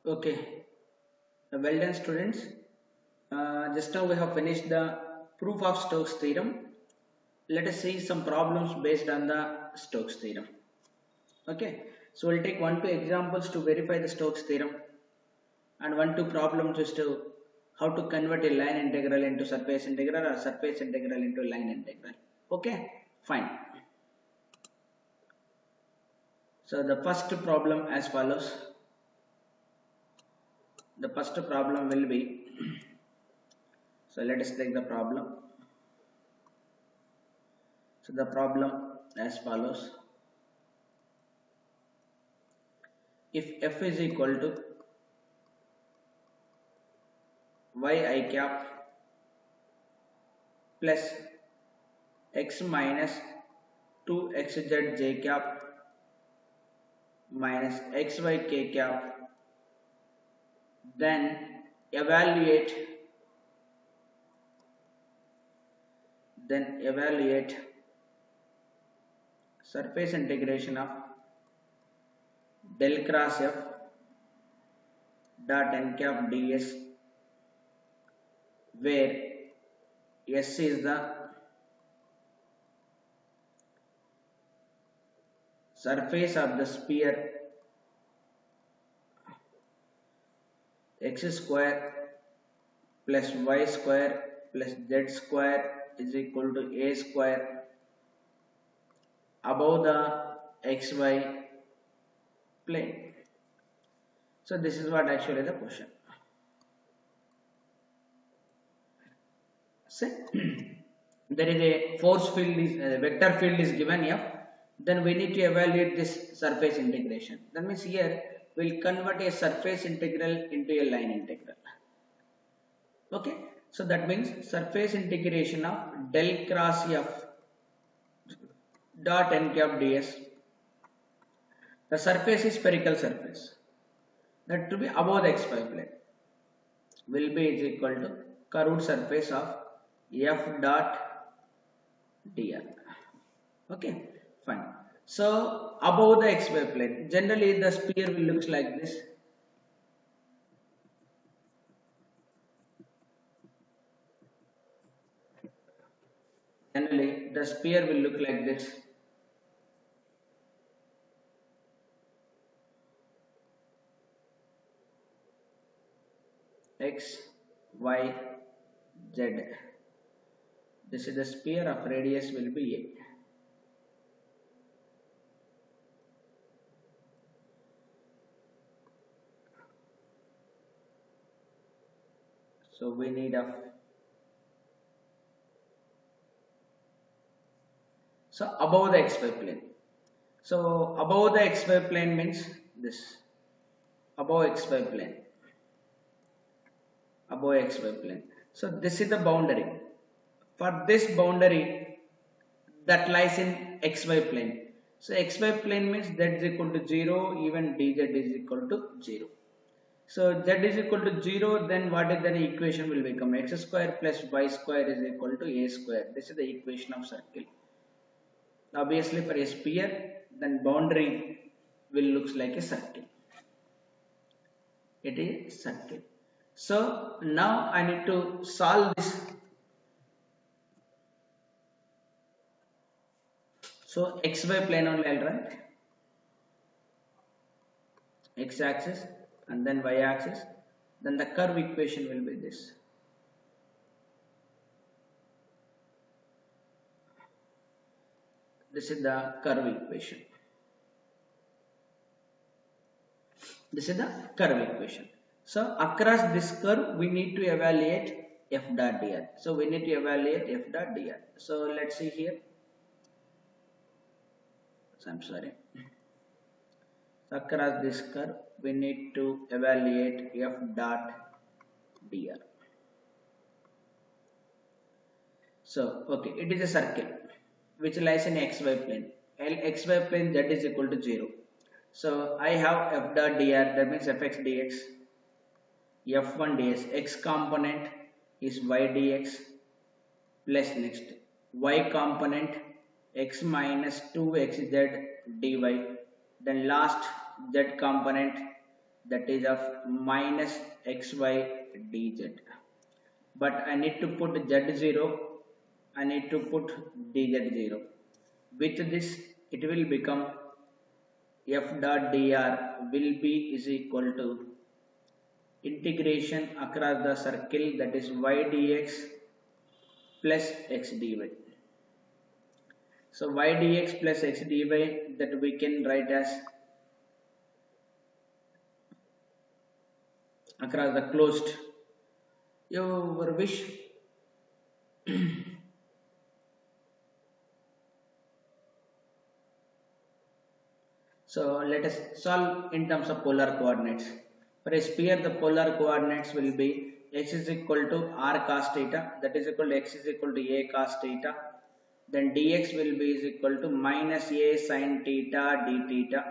Okay, well done, students. Just now we have finished the proof of Stokes theorem. Let us see some problems based on the Stokes theorem. Okay, so we'll take 1 2 examples to verify the Stokes theorem and 1 2 problems as to how to convert a line integral into surface integral or surface integral into line integral. Okay, fine. So the first problem as follows. The first problem will be, so let us take the problem. So the problem as follows. If f is equal to yi cap plus x minus 2xz j cap minus xy k cap, then evaluate surface integration of del cross f dot n cap ds, where s is the surface of the sphere x square plus y square plus z square is equal to a square above the xy plane. So this is what actually the question. Say there is a force field is vector field is given f, then we need to evaluate this surface integration. That means here we'll convert a surface integral into a line integral. Okay, so that means surface integration of del cross f dot n cap ds. The surface is spherical surface, that to be above the xy plane, will be is equal to curved surface of f dot dr. Okay, fine. So above the xy plane, generally the sphere will look like this. Generally the sphere will look like this. X, Y, Z. This is the sphere of radius will be A. So we need a, so above the xy plane. So above the xy plane means this, above xy plane, above xy plane. So this is the boundary. For this boundary that lies in xy plane. So xy plane means z is equal to 0, even dz is equal to 0. So z is equal to 0, then what is the equation will become? X square plus y square is equal to a square. This is the equation of circle. Obviously for a sphere, then boundary will looks like a circle. It is circle. So now I need to solve this. So xy plane only I'll write. X axis and then y axis, then the curve equation will be this. This is the curve equation. This is the curve equation. So across this curve we need to evaluate f dot dr. So we need to evaluate f dot dr. So let's see here. So I'm sorry. Across this curve we need to evaluate f dot dr. So okay, it is a circle which lies in xy plane. Xy plane z is equal to 0. So I have f dot dr, that means fx dx, f1 ds, x component is y dx plus next y component x minus 2xz dy, then last z component that is of minus xy dz. But I need to put z0, I need to put dz0. With this, it will become f dot dr will be is equal to integration across the circle, that is y dx plus x dy. So y dx plus x dy, that we can write as across the closed, your wish. So let us solve in terms of polar coordinates. For a sphere, the polar coordinates will be x is equal to r cos theta, that is equal to x is equal to a cos theta. Then dx will be is equal to minus a sin theta d theta.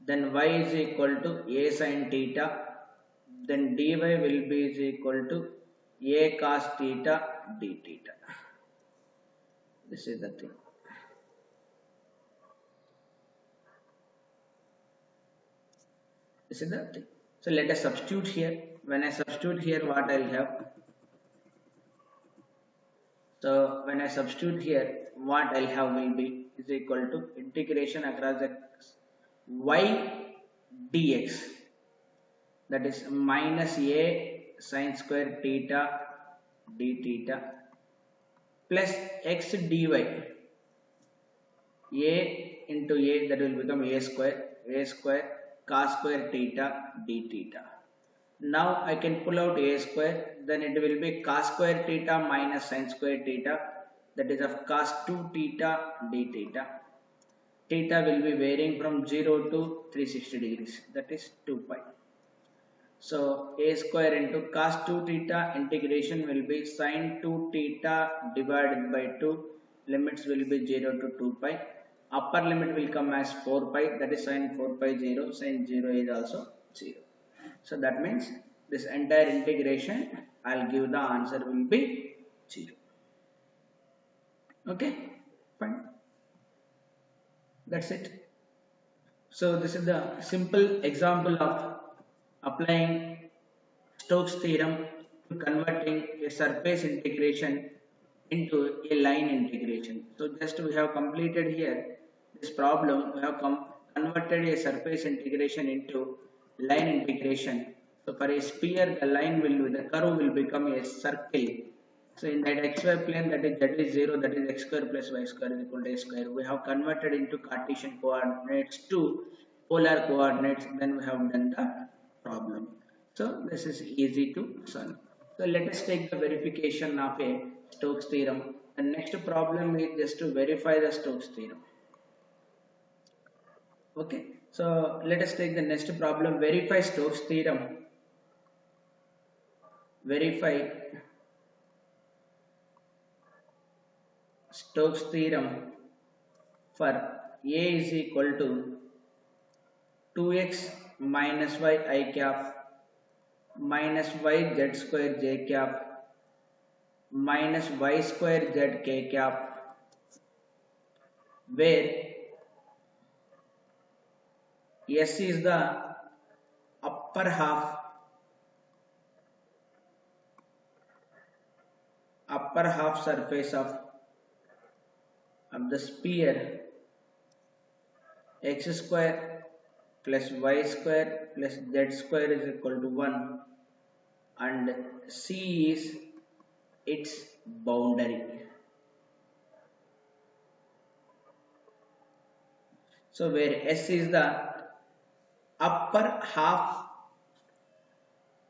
Then y is equal to a sin theta. Then dy will be is equal to a cos theta d theta. This is the thing. This is the thing. So let us substitute here. When I substitute here, what I'll have? So when I substitute here, what I'll have will be is equal to integration across the y dx, that is minus a sin square theta d theta plus x dy, a into a, that will become a square cos square theta d theta. Now I can pull out a square, then it will be cos square theta minus sin square theta, that is of cos 2 theta d theta. Theta will be varying from 0 to 360 degrees, that is 2 pi. So a square into cos 2 theta integration will be sin 2 theta divided by 2, limits will be 0 to 2 pi. Upper limit will come as 4 pi, that is sin 4 pi 0, sin 0 is also 0. So that means this entire integration, I'll give the answer will be 0. Okay, fine. That's it. So this is the simple example of applying Stokes theorem to converting a surface integration into a line integration. So just we have completed here this problem, we have converted a surface integration into line integration. So for a sphere, the line will be, the curve will become a circle. So in that xy plane, that is 0, that is x square plus y square is equal to a square. We have converted into Cartesian coordinates to polar coordinates, then we have done the problem. So this is easy to solve. So let us take the verification of a Stokes theorem. The next problem is just to verify the Stokes theorem. Okay, so let us take the next problem. Verify Stokes theorem. Verify Stokes theorem for a is equal to 2x minus y I cap minus y z square j cap minus y square z k cap, where S is the upper half surface of the sphere, x square plus y square plus z square is equal to 1, and C is its boundary. So where S is the upper half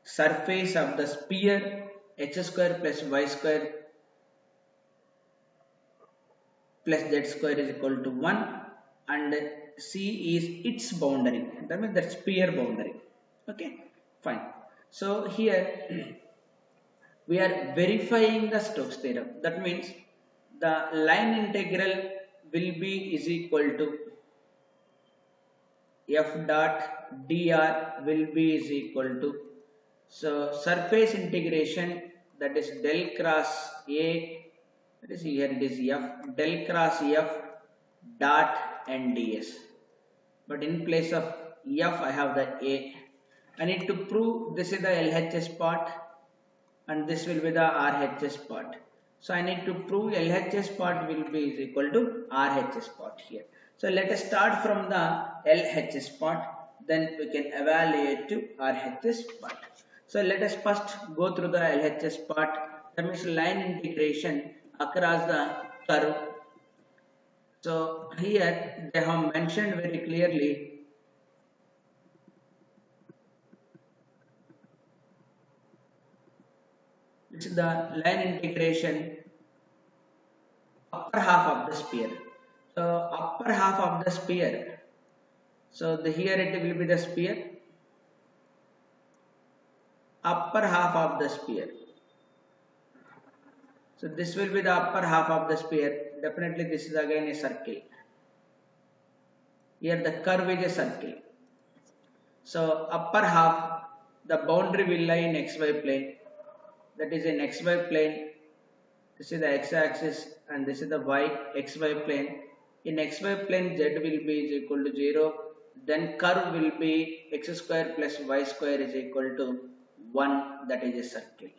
surface of the sphere, x square plus y square plus z square is equal to 1, and C is its boundary, that means that sphere boundary. Okay, fine. So here we are verifying the Stokes theorem. That means the line integral will be is equal to f dot dr will be is equal to, so surface integration, that is del cross A, that is here it is f, del cross f dot and ds, but in place of f I have the A. I need to prove this is the LHS part and this will be the RHS part. So I need to prove LHS part will be is equal to RHS part here. So let us start from the LHS part, then we can evaluate to RHS part. So let us first go through the LHS part, that means line integration across the curve. So here they have mentioned very clearly this is the line integration upper half of the sphere. So upper half of the sphere. So here it will be the sphere. Upper half of the sphere. So this will be the upper half of the sphere. Definitely this is again a circle. Here the curve is a circle. So upper half, the boundary will lie in xy plane. That is in xy plane. This is the x-axis and this is the xy plane. In xy plane z will be is equal to 0. Then curve will be x square plus y square is equal to 1. That is a circle.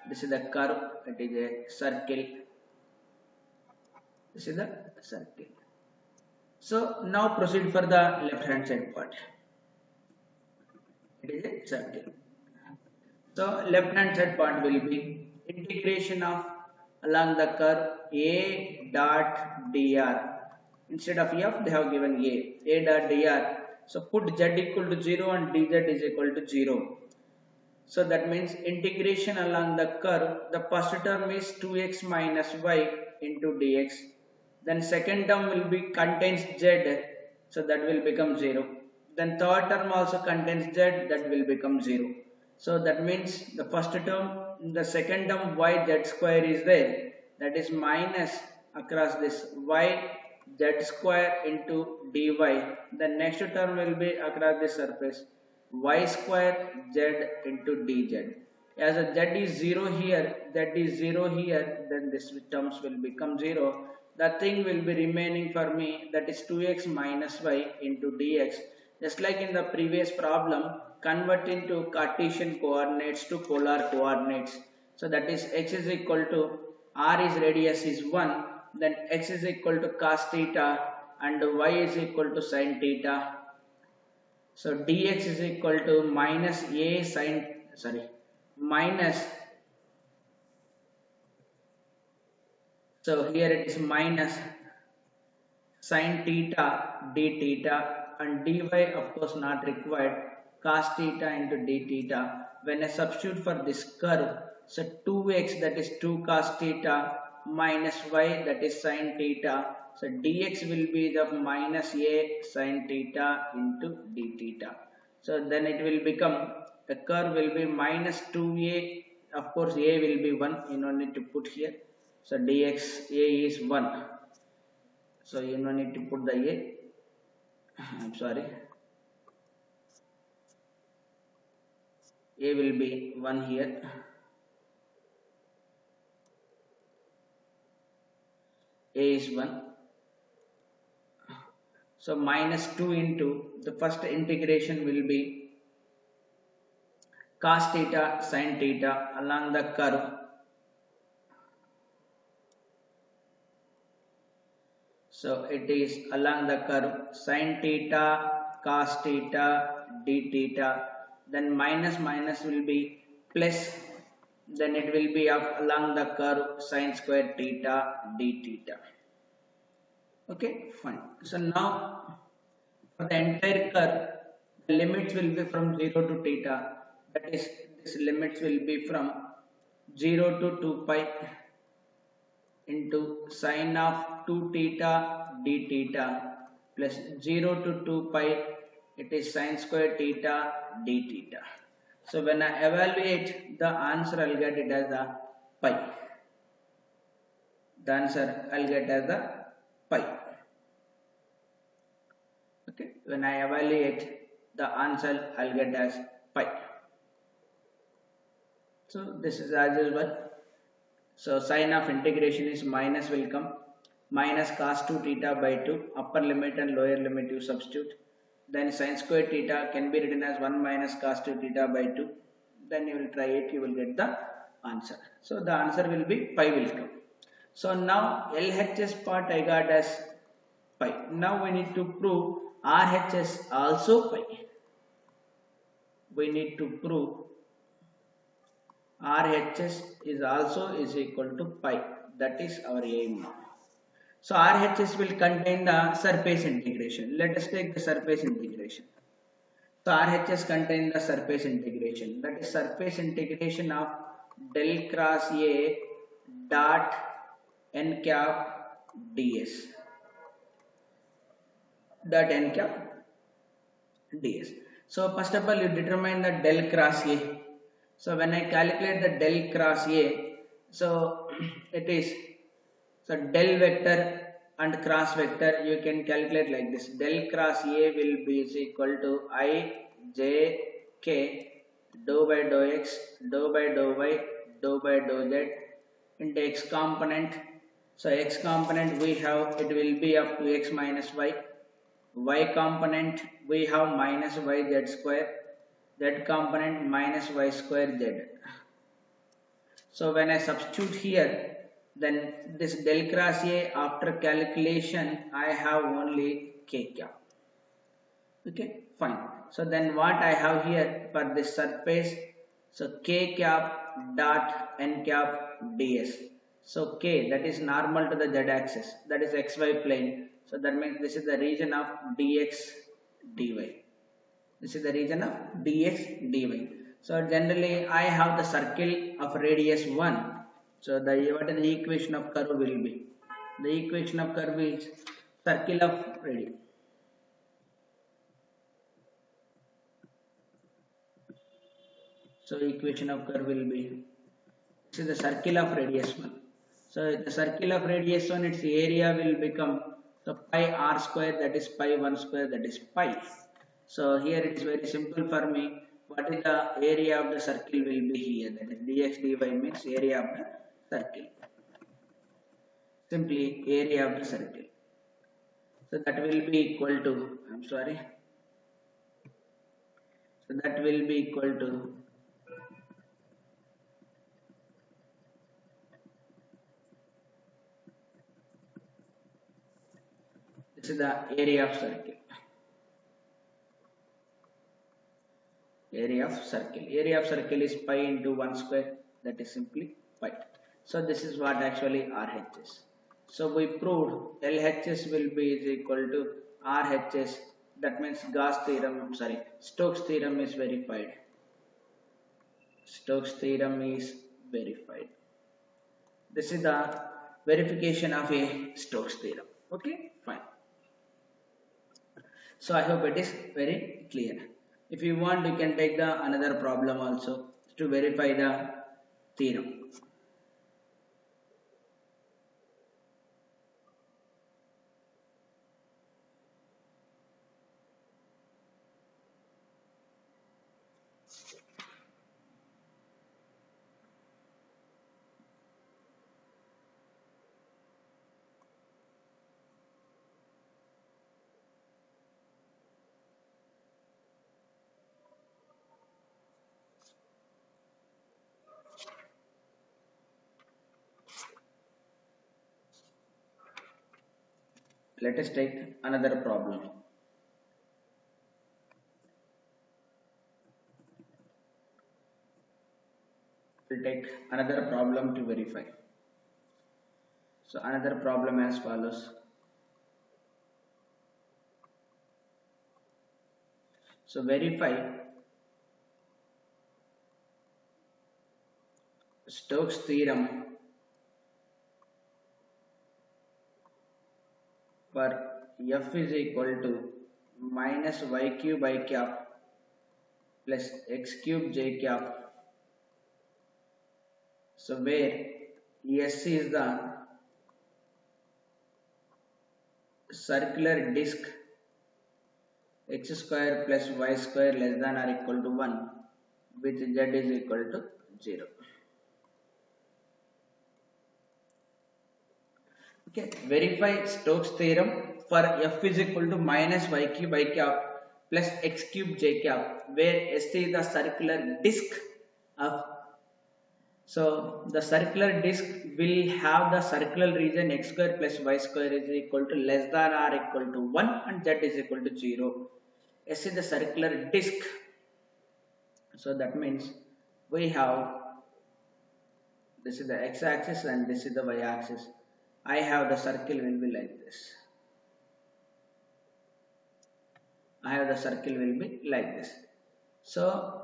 This is the curve. It is a circle. This is the circle. So now proceed for the left hand side part. It is a circle. So left hand side part will be integration of along the curve a dot dr. Instead of f they have given a dot dr. So put z equal to 0 and dz is equal to 0. So that means integration along the curve, the first term is 2x minus y into dx. Then second term will be contains z, so that will become 0. Then third term also contains z, that will become 0. So that means the first term, the second term y z square is there, that is minus across this y z square into dy. The next term will be across the surface y square z into dz. As a z is 0 here, z is 0 here, then this terms will become 0. The thing will be remaining for me, that is 2x minus y into dx. Just like in the previous problem, convert into Cartesian coordinates to polar coordinates. So that is x is equal to r is radius is 1, then x is equal to cos theta and y is equal to sin theta. So dx is equal to minus a sin, minus, so here it is minus sin theta d theta and dy of course not required, cos theta into d theta. When I substitute for this curve, so 2x that is 2 cos theta minus y that is sin theta. So dx will be the minus a sin theta into d theta. So then it will become, the curve will be minus 2a, of course a will be 1, you don't need to put here. So dx a is 1. So you don't need to put the a. I'm sorry. A will be 1 here. A is 1. So minus 2 into the first integration will be cos theta sin theta along the curve. So it is along the curve sin theta cos theta d theta. Then minus minus will be plus. Then it will be of along the curve sin square theta d theta. Okay, fine. So now for the entire curve, the limits will be from 0 to theta. That is, this limits will be from 0 to 2 pi into sine of 2 theta d theta plus 0 to 2 pi, it is sine square theta d theta. So when I evaluate the answer, I'll get it as the pi. The answer I'll get as the pi. Okay, when I evaluate the answer, I'll get as pi. So this is as usual. So sign of integration is minus will come, minus cos 2 theta by 2, upper limit and lower limit you substitute. then sin square theta can be written as 1 minus cos 2 theta by 2. Then you will try it, you will get the answer. So the answer will be pi will come. So now LHS part I got as pi. Now we need to prove RHS also pi. We need to prove RHS is also is equal to pi. That is our aim now. So RHS will contain the surface integration. Let us take the surface integration. So RHS contains the surface integration. That is surface integration of del cross A dot n cap ds. Dot n cap ds. So first of all, you determine the del cross A. So when I calculate the del cross A, so it is, so del vector and cross vector you can calculate like this. Del cross A will be is equal to I j k dou by dou x dou by dou y dou by dou z into x component. So x component we have, it will be up to x minus y. Y component we have minus y z square. Z component minus y square z. So when I substitute here, then this del cross A after calculation I have only k cap. Okay, fine. So then what I have here for this surface, so k cap dot n cap ds. So k, that is normal to the z axis, that is xy plane. So that means this is the region of dx dy. This is the region of dx dy. So generally I have the circle of radius 1. So the what is the equation of curve will be? The equation of curve is circle of radius. So equation of curve will be, this is the circle of radius 1. So the circle of radius 1, its area will become the pi r square, that is pi 1 square, that is pi. So here it is very simple for me. What is the area of the circle will be here, that is dx dy means area of the circle. Simply area of the circle. So that will be equal to, so that will be equal to this is the area of circle. Area of circle. Area of circle is pi into 1 square, that is simply pi. So this is what actually RHS. So we proved LHS will be is equal to RHS. That means Gauss theorem, Stokes theorem is verified. Stokes theorem is verified. This is the verification of a Stokes theorem. Okay, fine. So I hope it is very clear. If you want, you can take the another problem also to verify the theorem. Let us take another problem. We'll take another problem to verify. So another problem as follows. So verify Stokes theorem for f is equal to minus y cube I cap plus x cube j cap. So where S is the circular disk x square plus y square less than or equal to 1 with z is equal to 0. Okay, verify Stokes theorem for f is equal to minus y cube I cap plus x cube j cap, where S is the circular disk of. So the circular disk will have the circular region x square plus y square is equal to less than or equal to 1 and z is equal to 0. S is the circular disk. So that means we have, this is the x axis and this is the y axis. I have the circle will be like this. I have the circle will be like this. So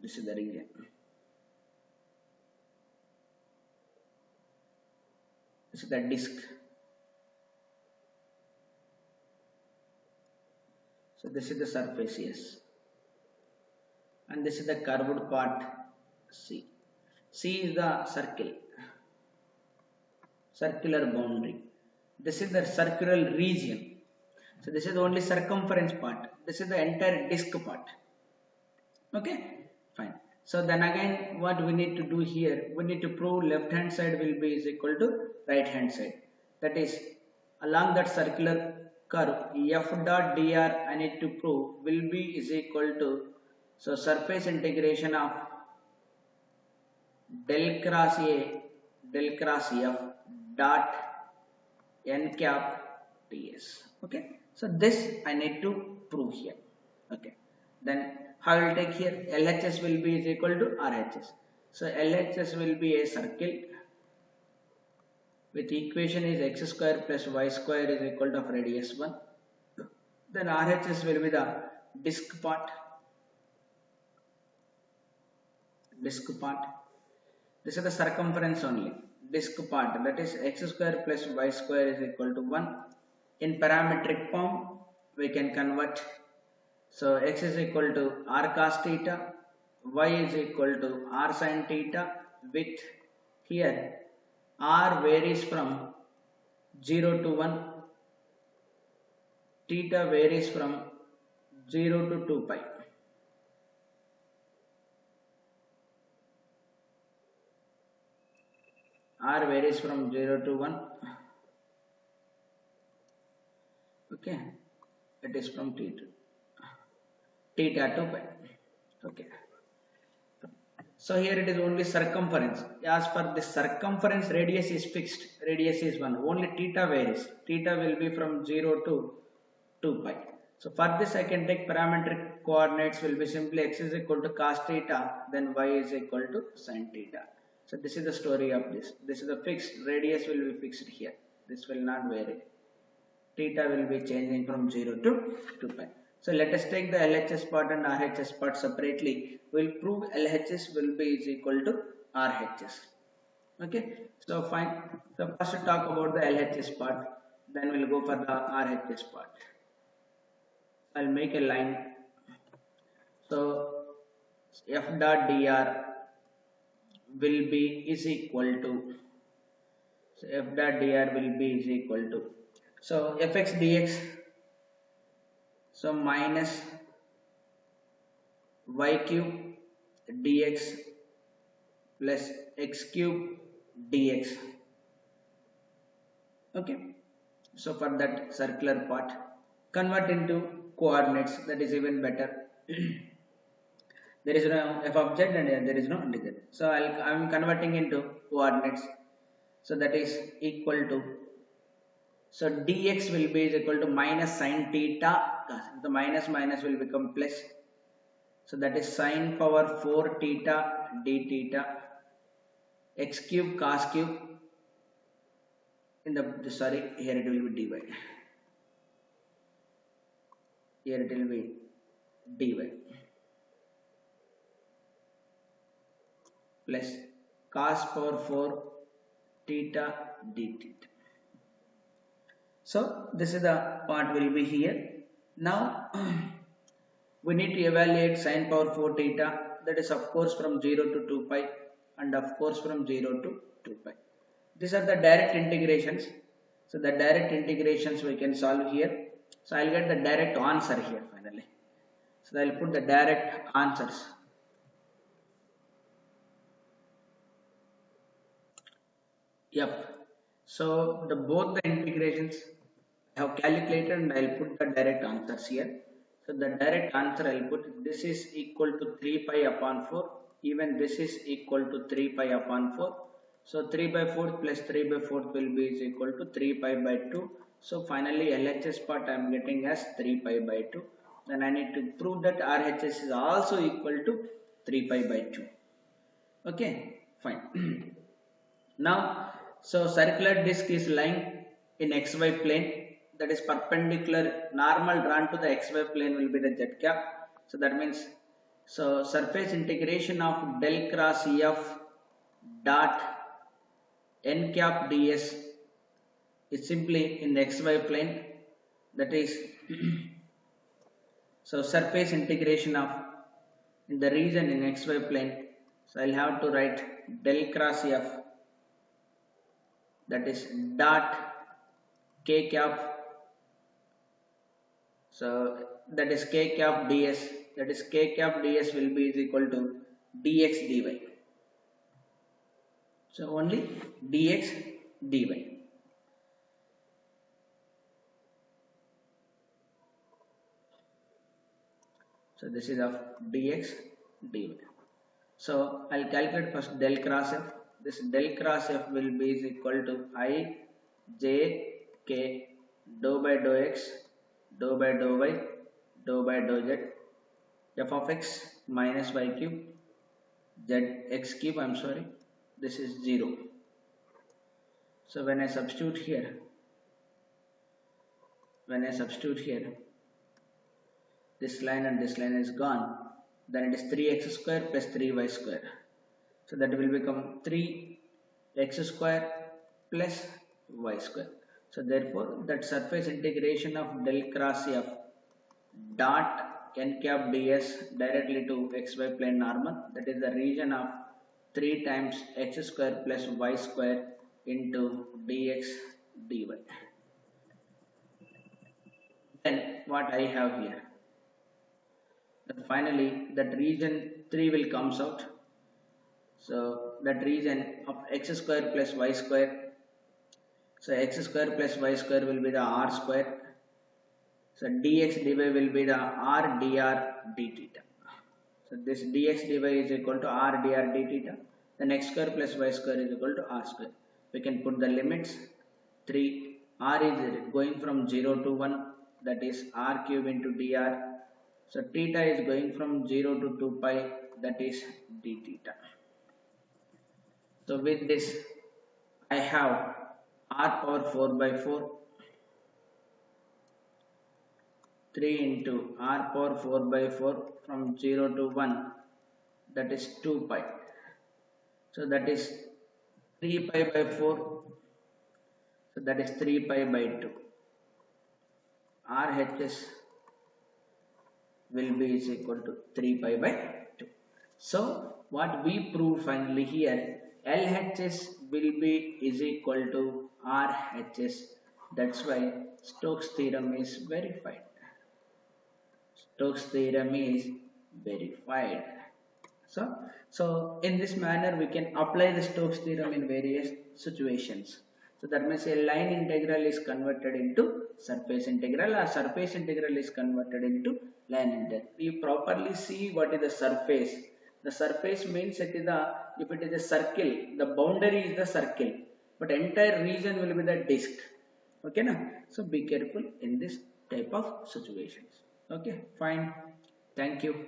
this is the region. This is the disk. So this is the surface, yes. And this is the curved part, C. C is the circle, circular boundary. This is the circular region. So this is the only circumference part. This is the entire disk part. Okay, fine. So then again, what we need to do here, we need to prove left hand side will be is equal to right hand side. That is, along that circular curve, f dot dr I need to prove will be is equal to, so surface integration of del cross A del cross f dot n cap ds. Okay, so this I need to prove here. Okay, then how I will take here, LHS will be is equal to RHS. So LHS will be a circle with equation is x square plus y square is equal to radius 1. Then RHS will be the disk part. Disk part. This is the circumference only. Disk part, that is x square plus y square is equal to 1. In parametric form, we can convert. So x is equal to r cos theta, y is equal to r sin theta, with here r varies from 0 to 1, theta varies from 0 to 2 pi. R varies from 0 to 1. Okay, it is from theta to pi. Okay, so here it is only circumference. As per the circumference, radius is fixed. Radius is 1. Only theta varies. Theta will be from 0 to 2 pi. So for this I can take parametric coordinates will be simply x is equal to cos theta, then y is equal to sin theta. So this is the story of this. This is the fixed. Radius will be fixed here. This will not vary. Theta will be changing from 0 to 2 pi. So let us take the LHS part and RHS part separately. We will prove LHS will be is equal to RHS. Okay. So fine. So first to talk about the LHS part. Then we will go for the RHS part. I'll make a line. So f dot dr will be is equal to, so f dot dr will be is equal to, so fx dx, so minus y cube dx plus x cube dx. Okay, so for that circular part, convert into coordinates, that is even better. There is no f of z and there is no dz. So I am converting into coordinates. So that is equal to, so dx will be is equal to minus sin theta. The minus minus will become plus. So that is sin power 4 theta d theta x cube cos cube. In the sorry, here it will be dy. Here it will be dy. Plus cos power 4 theta d theta. So this is the part will be here. Now we need to evaluate sin power 4 theta, that is of course from 0 to 2 pi and of course from 0 to 2 pi. These are the direct integrations. So the direct integrations we can solve here. So I'll get the direct answer here finally. So I'll put the direct answers. Yep. So both the integrations I have calculated and I'll put the direct answers here. So the direct answer I'll put this is equal to 3 pi upon 4. Even this is equal to 3 pi upon 4. So 3 by 4 plus 3 by 4 will be is equal to 3 pi by 2. So finally LHS part I am getting as 3 pi by 2. Then I need to prove that RHS is also equal to 3 pi by 2. Okay, fine. Now, so circular disc is lying in xy plane, that is perpendicular, normal drawn to the xy plane will be the z cap. So that means, so surface integration of del cross F dot n cap ds is simply in the xy plane, that is so surface integration of in the region in xy plane. So I'll have to write del cross F, that is dot k cap, so that is k cap ds, that is k cap ds will be is equal to dx dy. So only dx dy. So this is of dx dy. So I'll calculate first del cross f. This del cross f will be is equal to I j k dou by dou x dou by dou y dou by dou z f of x minus y cube z x cube, I'm sorry, this is 0. So when I substitute here, this line and this line is gone, then it is 3x square plus 3y square. So that will become 3x square plus y square. So therefore that surface integration of del cross f dot n cap ds directly to xy plane normal, that is the region of 3 times x square plus y square into dx dy. Then what I have here, that finally that region 3 will comes out. So that region of x square plus y square, so x square plus y square will be the r square. So dx dy will be the r dr d theta. So this dx dy is equal to r dr d theta. Then x square plus y square is equal to r square. We can put the limits. 3 r is going from 0 to 1, that is r cube into dr. So theta is going from 0 to 2 pi, that is d theta. So with this I have r power 4 by 4, 3 into r power 4 by 4 from 0 to 1, that is 2 pi. So that is 3 pi by 4, so that is 3 pi by 2. RHS will be is equal to 3 pi by 2. So what we prove finally here, LHS will be is equal to RHS. That's why Stokes theorem is verified. Stokes theorem is verified. So in this manner we can apply the Stokes theorem in various situations. So that means a line integral is converted into surface integral, or surface integral is converted into line integral. We properly see what is the surface. The surface means it is the, if it is a circle, the boundary is the circle, but entire region will be the disk. Okay na? So be careful in this type of situations. Okay, fine. Thank you.